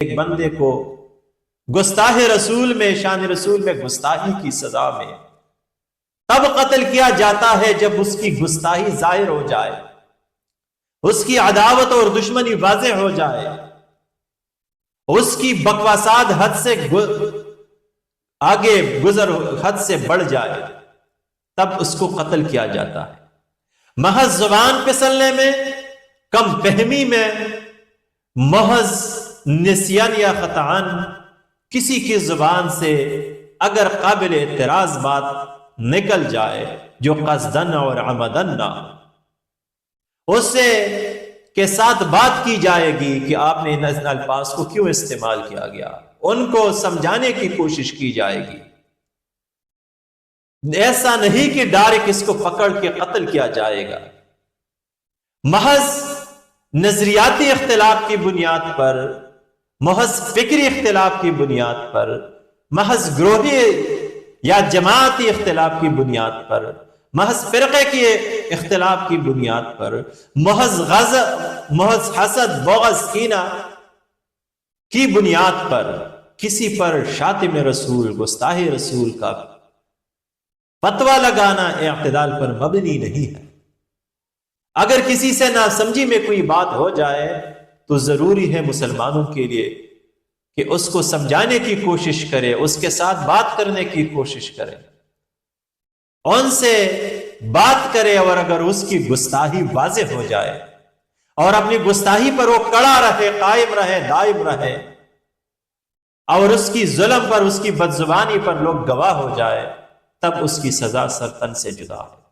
ایک بندے کو گستاخ رسول میں، شان رسول میں گستاخی کی سزا میں تب قتل کیا جاتا ہے جب اس کی گستاخی ظاہر ہو جائے، اس کی عداوت اور دشمنی واضح ہو جائے، اس کی بکواسات حد سے آگے گزر، حد سے بڑھ جائے، تب اس کو قتل کیا جاتا ہے۔ محض زبان پھسلنے میں، کم فہمی میں، محض نسیان یا خطاً کسی کی زبان سے اگر قابل اعتراض بات نکل جائے جو قصدن اور عمدن نہ، اس سے کے ساتھ بات کی جائے گی کہ آپ نے ان الفاظ کو کیوں استعمال کیا گیا، ان کو سمجھانے کی کوشش کی جائے گی۔ ایسا نہیں کہ ڈائریکٹ اس کو پکڑ کے قتل کیا جائے گا۔ محض نظریاتی اختلاف کی بنیاد پر، محض فکری اختلاف کی بنیاد پر، محض گروہی یا جماعتی اختلاف کی بنیاد پر، محض فرقے کے اختلاف کی بنیاد پر، محض غضب، محض حسد، بغض، کینہ کی بنیاد پر کسی پر شاتم رسول، گستاخ رسول کا فتویٰ لگانا اعتدال پر مبنی نہیں ہے۔ اگر کسی سے ناسمجھی میں کوئی بات ہو جائے تو ضروری ہے مسلمانوں کے لیے کہ اس کو سمجھانے کی کوشش کرے، اس کے ساتھ بات کرنے کی کوشش کرے، ان سے بات کرے، اور اگر اس کی گستاخی واضح ہو جائے اور اپنی گستاخی پر وہ کڑا رہے، قائم رہے، دائم رہے، اور اس کی ظلم پر، اس کی بدزبانی پر لوگ گواہ ہو جائے، تب اس کی سزا سرطن سے جدا ہے۔